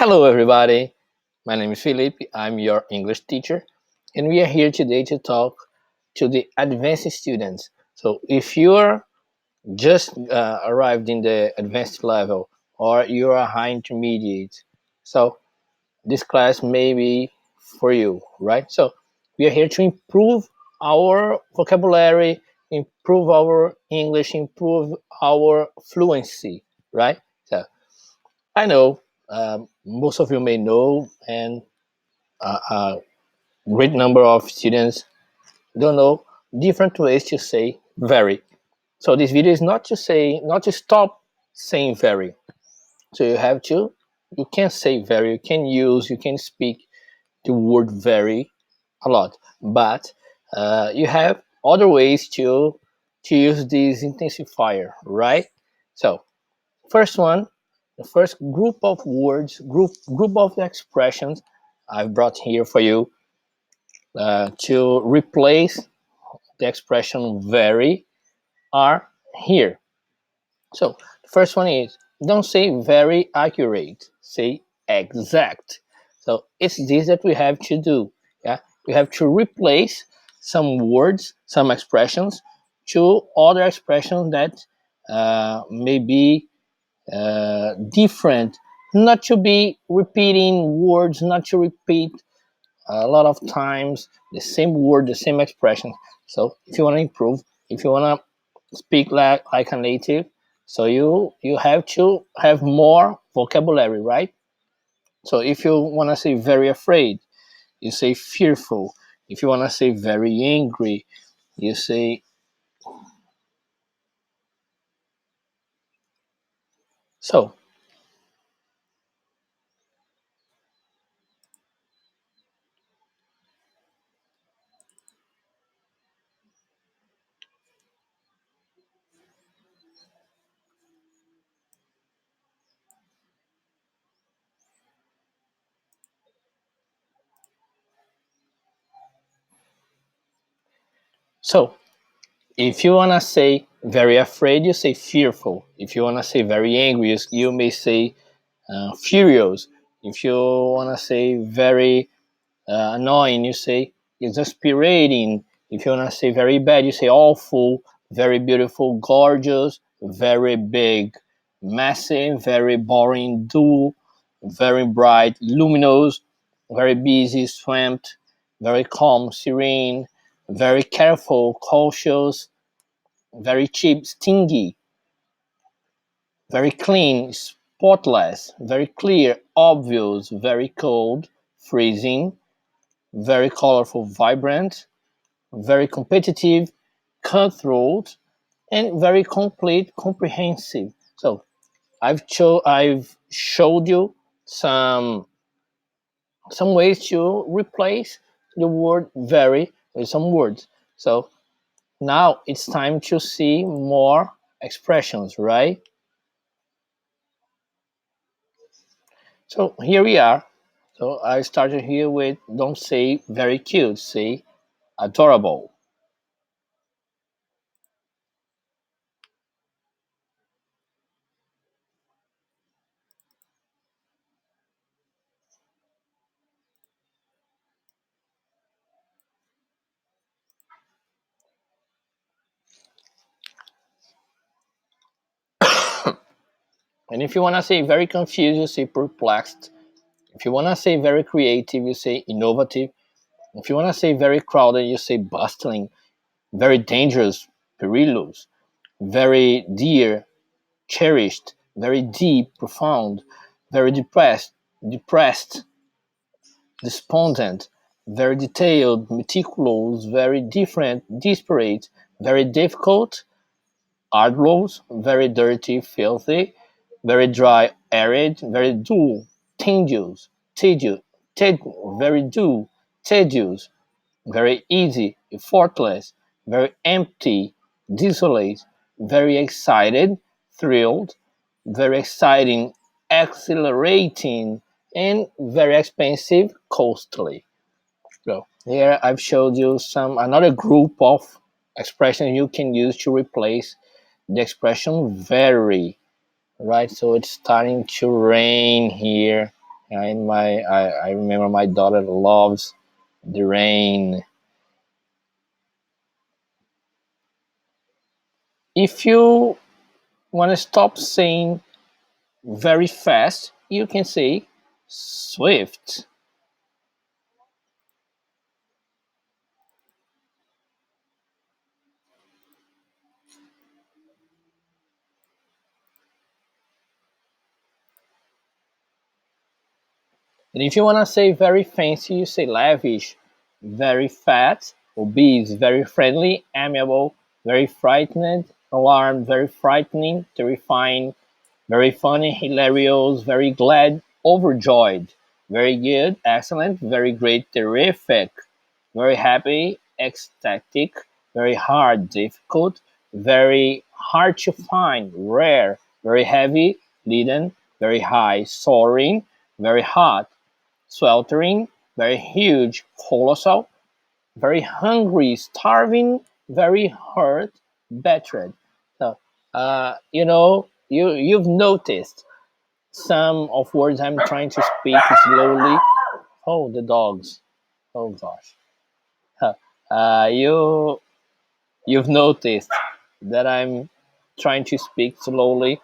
Hello, everybody. My name is Philip. I'm your English teacher, and we are here today to talk to the advanced students. So, if you are just arrived in the advanced level or you are high intermediate, so this class may be for you, right? So, we are here to improve our vocabulary, improve our English, improve our fluency, right? So, I know most of you may know, and a great number of students don't know different ways to say very. So this video is not to stop saying very. So you can say very, you can speak the word very a lot, but you have other ways to use this intensifier, right? So first one, the first group of words, group of expressions I've brought here for you to replace the expression very are here. So the first one is don't say very accurate, say exact. So it's this that we have to do. Yeah, we have to replace some words, some expressions to other expressions that may be different, not to be repeating words, not to repeat a lot of times the same word, the same expression. So if you want to improve, if you want to speak like a native, so you have to have more vocabulary, right? So if you want to say very afraid, you say fearful. If you want to say very angry, you say so. So if you want to say very afraid, you say fearful. If you want to say very angry, you may say furious. If you want to say very annoying, you say exasperating. If you want to say very bad, you say awful, very beautiful, gorgeous, very big, massive, very boring, dull, very bright, luminous, very busy, swamped, very calm, serene, very careful, cautious, very cheap, stingy, very clean, spotless, very clear, obvious, very cold, freezing, very colorful, vibrant, very competitive, cutthroat, and very complete, comprehensive. So I've showed you some ways to replace the word very with some words. So now it's time to see more expressions, right? So here we are. So I started here with don't say very cute, say adorable. And if you want to say very confused, you say perplexed. If you want to say very creative, you say innovative. If you want to say very crowded, you say bustling. Very dangerous, perilous. Very dear, cherished. Very deep, profound. Very depressed, despondent. Very detailed, meticulous. Very different, disparate. Very difficult, arduous. Very dirty, filthy. Very dry, arid. Very dull, tedious, tedious, very dull, tedious, very easy, effortless, very empty, desolate, very excited, thrilled, very exciting, exhilarating, and very expensive, costly. So here I've showed you some another group of expressions you can use to replace the expression very, right? So it's starting to rain here, I remember my daughter loves the rain. If you want to stop saying very fast, you can say swift. And if you want to say very fancy, you say lavish, very fat, obese, very friendly, amiable, very frightened, alarmed, very frightening, terrifying, very funny, hilarious, very glad, overjoyed, very good, excellent, very great, terrific, very happy, ecstatic, very hard, difficult, very hard to find, rare, very heavy, leaden, very high, soaring, very hot, sweltering, very huge, colossal, very hungry, starving, very hurt, battered. So, you've noticed some of words I'm trying to speak slowly. Oh, the dogs. Oh gosh. Huh. You've noticed that I'm trying to speak slowly,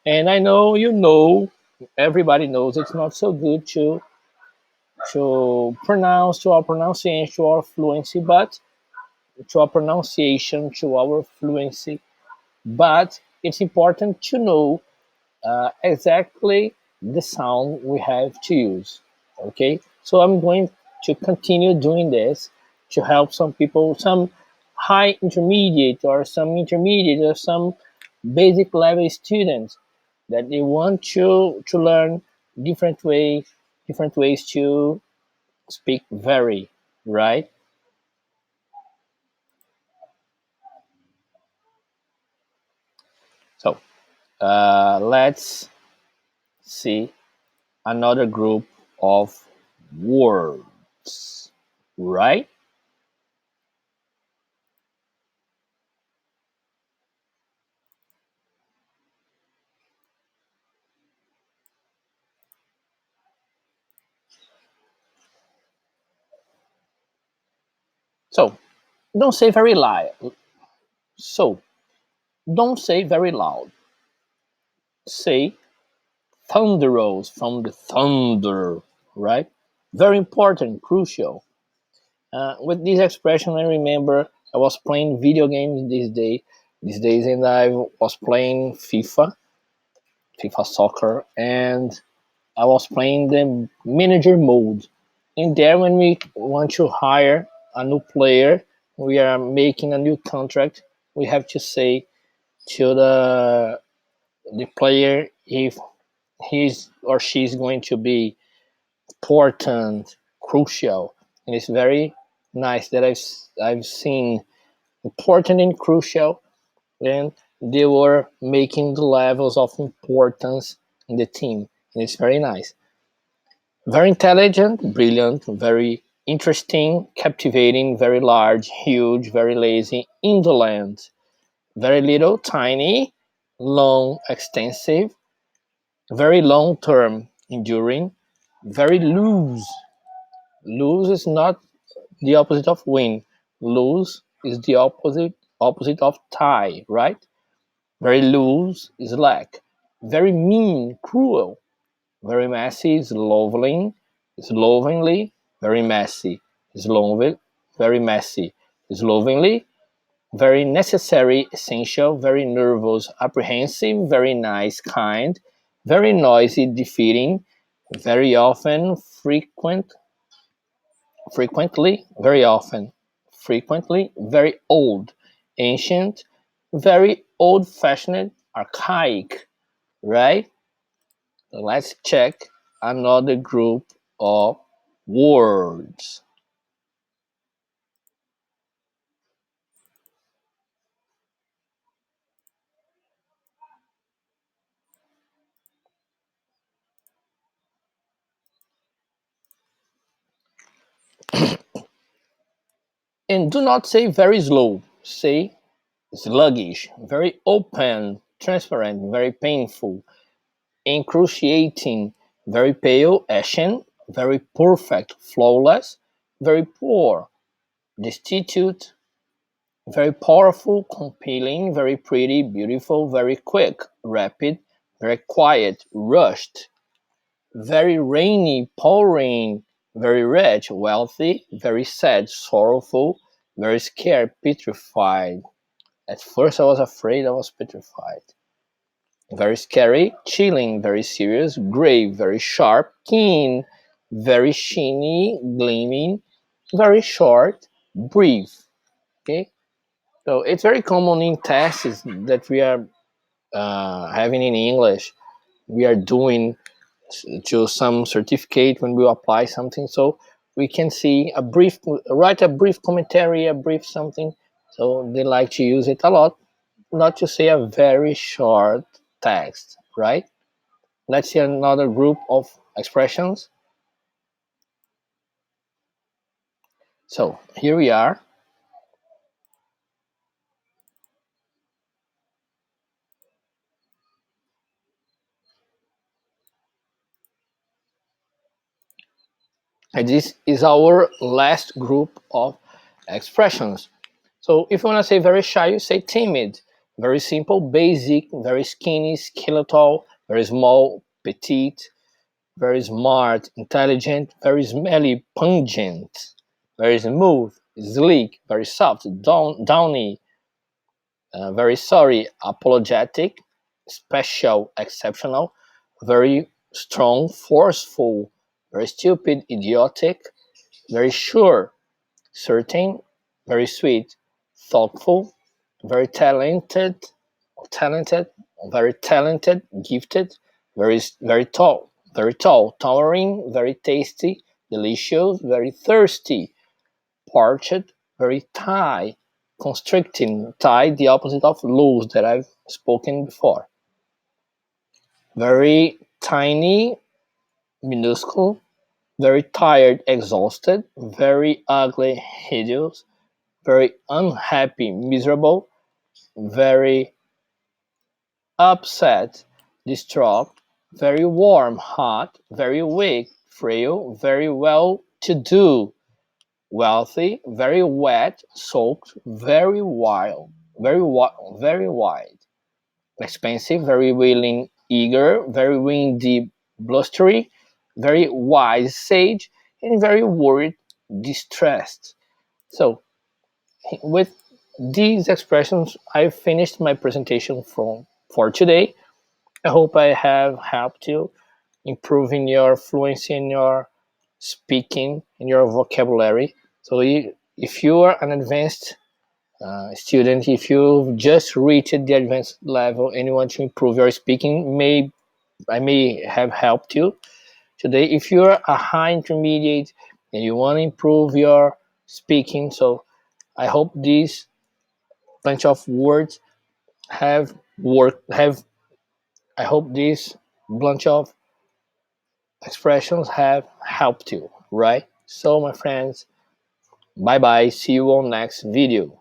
and I know everybody knows it's not so good to pronounce to our pronunciation to our fluency, but to our pronunciation to our fluency. But it's important to know exactly the sound we have to use. Okay, so I'm going to continue doing this to help some people, some high intermediate or some intermediate or some basic level students that they want to learn different ways different ways to speak very right. So let's see another group of words, right? So don't say very loud. So don't say very loud. Say thunderous from the thunder, right? Very important, crucial. With this expression, I remember I was playing video games these days, and I was playing FIFA soccer, and I was playing the manager mode. In there, when we want to hire a new player, we are making a new contract. We have to say to the player if he's or she's going to be important, crucial, and it's very nice that I've seen important and crucial, and they were making the levels of importance in the team, and it's very nice. Very intelligent, brilliant, very interesting, captivating, very large, huge, very lazy, indolent, very little, tiny, long, extensive, very long term, enduring, very loose. Loose is not the opposite of win. Loose is the opposite of tie, right? Very loose is lack. Very mean, cruel. Very messy, slovenly, very messy, slovenly, very messy, slovenly, very necessary, essential, very nervous, apprehensive, very nice, kind, very noisy, defeating, very often, frequently, very often, frequently, very old, ancient, very old fashioned, archaic, right? Let's check another group of words. And do not say very slow. Say sluggish, very open, transparent, very painful, excruciating, very pale, ashen, very perfect, flawless, very poor, destitute, very powerful, compelling, very pretty, beautiful, very quick, rapid, very quiet, rushed, very rainy, pouring, very rich, wealthy, very sad, sorrowful, very scared, petrified. At first I was afraid, I was petrified. Very scary, chilling, very serious, grave, very sharp, keen, very sheeny, gleaming, very short, brief. Okay, so it's very common in tests that we are having in English. We are doing to some certificate when we apply something, so we can see a brief, write a brief commentary, a brief something. So they like to use it a lot, not to say a very short text, right? Let's see another group of expressions. So here we are. And this is our last group of expressions. So if you want to say very shy, you say timid. Very simple, basic, very skinny, skeletal, very small, petite, very smart, intelligent, very smelly, pungent, very smooth, sleek, very soft, downy, very sorry, apologetic, special, exceptional, very strong, forceful, very stupid, idiotic, very sure, certain, very sweet, thoughtful, very talented, very talented, gifted, very tall, towering, very tasty, delicious, very thirsty, parched, very tight, constricting, tight, the opposite of loose that I've spoken before. Very tiny, minuscule, very tired, exhausted, very ugly, hideous, very unhappy, miserable, very upset, distraught, very warm, hot, very weak, frail, very well to do, wealthy, very wet, soaked, very wild, very wide, expensive, very willing, eager, very windy, blustery, very wise, sage, and very worried, distressed. So, with these expressions, I've finished my presentation for today. I hope I have helped you improving your fluency in your speaking, in your vocabulary. So if you are an advanced student, if you've just reached the advanced level and you want to improve your speaking, I may have helped you today. If you're a high intermediate and you want to improve your speaking, so I hope these bunch of words have worked. Have I hope these bunch of expressions have helped you, right? So, my friends, bye bye. See you on next video.